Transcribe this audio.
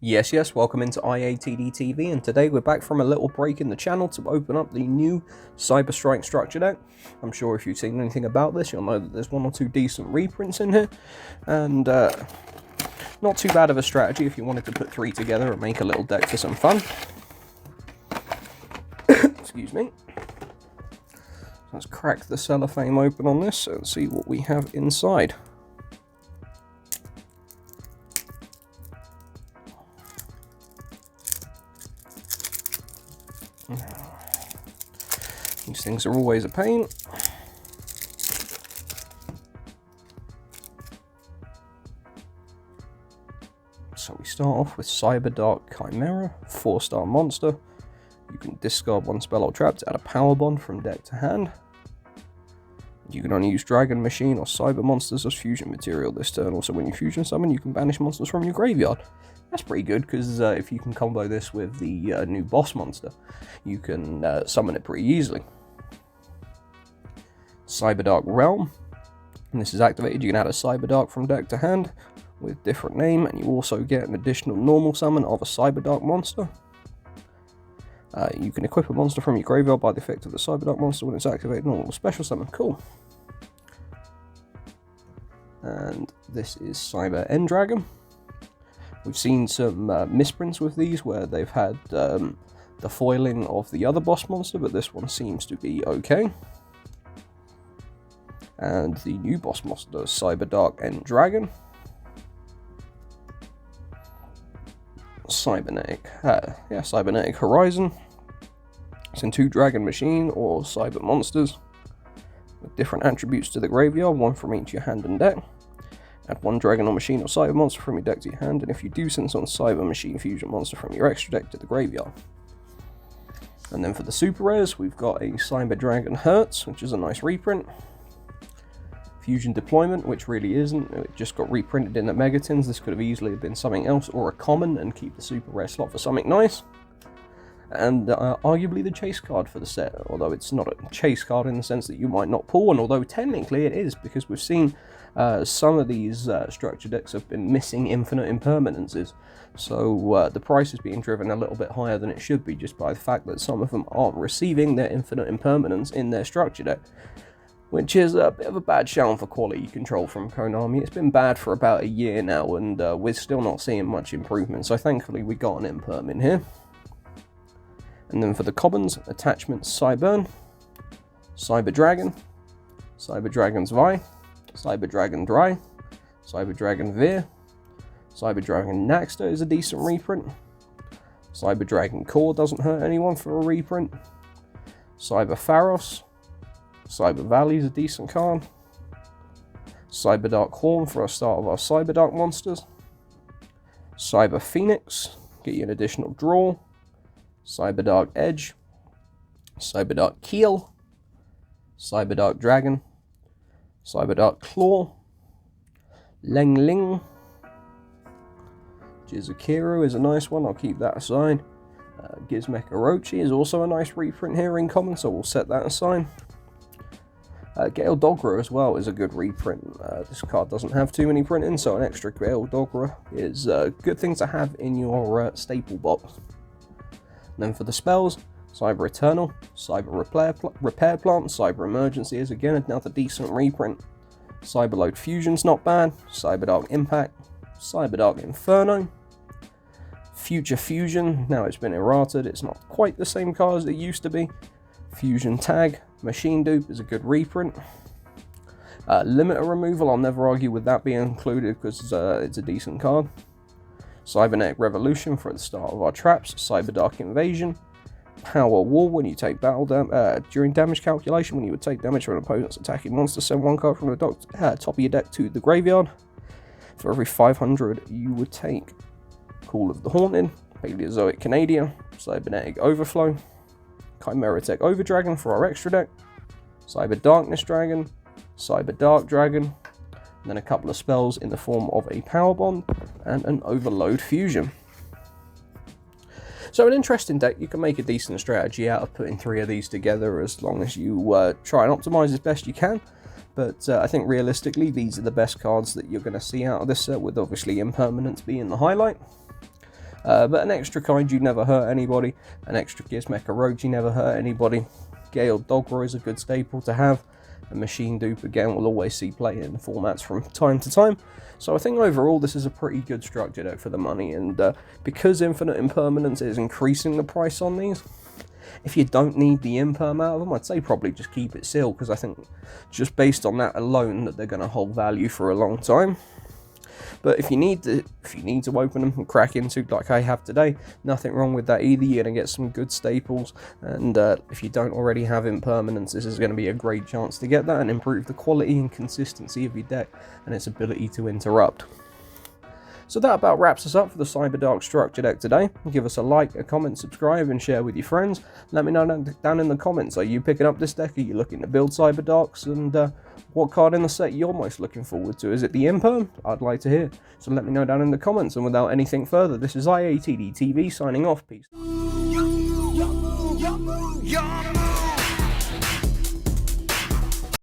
Yes, welcome into IATD TV, and today we're back from a little break in the channel to open up the new Cyber Strike structure deck. I'm sure if you've seen anything about this, you'll know that there's one or two decent reprints in here, and not too bad of a strategy if you wanted to put three together and make a little deck for some fun. Excuse me. Let's crack the cellophane open on this and see what we have inside. These things are always a pain. So we start off with Cyberdark Chimera, 4-star monster. You can discard one spell or trap to add a power bond from deck to hand. You can only use Dragon, Machine, or Cyber monsters as fusion material this turn. Also, when you fusion summon, you can banish monsters from your graveyard. That's pretty good, because if you can combo this with the new boss monster, you can summon it pretty easily. Cyberdark Realm. When this is activated, you can add a Cyberdark from deck to hand with different name, and you also get an additional normal summon of a Cyberdark monster. You can equip a monster from your graveyard by the effect of the Cyberdark monster when it's activated. Normal special summon. Cool. And this is Cyber Endragon. We've seen some misprints with these where they've had the foiling of the other boss monster, but this one seems to be okay. And the new boss monster, Cyberdark Endragon. Cybernetic Horizon. It's in 2 Dragon Machine or Cyber monsters with different attributes to the graveyard, one from each your hand and deck. Add 1 Dragon or Machine or Cyber monster from your deck to your hand, and if you do, send on Cyber Machine fusion monster from your extra deck to the graveyard. And then for the super rares, we've got a Cyber Dragon Hertz, which is a nice reprint. Fusion Deployment, which really isn't, it just got reprinted in the Megatins. This could have easily been something else or a common and keep the super rare slot for something nice. And arguably the chase card for the set, although it's not a chase card in the sense that you might not pull one, although technically it is, because we've seen some of these structure decks have been missing infinite impermanences. So the price is being driven a little bit higher than it should be just by the fact that some of them aren't receiving their infinite impermanence in their structure deck, which is a bit of a bad shout for quality control from Konami. It's been bad for about a year now, and we're still not seeing much improvement, so thankfully we got an imperm in here. And then for the commons, attachments Cyburn, Cyber Dragon, Cyber Dragon's Vi, Cyber Dragon Dry, Cyber Dragon Veer, Cyber Dragon Naxter is a decent reprint, Cyber Dragon Core doesn't hurt anyone for a reprint, Cyber Pharos, Cyber Valley is a decent card, Cyberdark Horn for a start of our Cyberdark monsters, Cyber Phoenix, get you an additional draw, Cyberdark Edge, Cyberdark Keel, Cyberdark Dragon, Cyberdark Claw, Leng Ling, Jizukiru is a nice one, I'll keep that aside. Gizmecha Orochi is also a nice reprint here in common, so we'll set that aside. Gale Dogra as well is a good reprint. This card doesn't have too many printings, so an extra Gale Dogra is a good thing to have in your staple box. And then for the spells, Cyber Eternal, Cyber Repair Plant, Cyber Emergency is again another decent reprint. Cyberload Fusion's not bad, Cyberdark Impact, Cyberdark Inferno, Future Fusion, now it's been errated, it's not quite the same card as it used to be. Fusion Tag, Machine Dupe is a good reprint. Limiter Removal, I'll never argue with that being included because it's a decent card. Cybernetic Revolution for the start of our traps, Cyberdark Invasion, Power Wall when you take battle during damage calculation, when you would take damage from an opponent's attacking monster, send 1 card from the top of your deck to the graveyard. For every 500 you would take Call of the Haunted, Paleozoic Canadia, Cybernetic Overflow, Chimera Tech Overdragon for our extra deck, Cyber Darkness Dragon, Cyber Dark Dragon, and then a couple of spells in the form of a Power Bond and an Overload Fusion. So an interesting deck. You can make a decent strategy out of putting 3 of these together as long as you try and optimize as best you can. But I think realistically, these are the best cards that you're going to see out of this set, with obviously Impermanence being the highlight. But an extra Kaiju never hurt anybody, an extra Gizmek Orochi never hurt anybody. Gale Dogroy is a good staple to have. A Machine Dupe, again, will always see play in formats from time to time. So I think overall this is a pretty good structure deck for the money, and because Infinite Impermanence is increasing the price on these, if you don't need the Imperm out of them, I'd say probably just keep it sealed, because I think just based on that alone that they're going to hold value for a long time. But if you need to open them and crack into like I have today, nothing wrong with that either. You're going to get some good staples, and if you don't already have Impermanence, this is going to be a great chance to get that and improve the quality and consistency of your deck and its ability to interrupt. So that about wraps us up for the Cyberdark structure deck today. Give us a like, a comment, subscribe, and share with your friends. Let me know down in the comments, are you picking up this deck? Are you looking to build Cyberdarks? And what card in the set you're most looking forward to? Is it the Imperm? I'd like to hear. So let me know down in the comments. And without anything further, this is IATD TV signing off. Peace.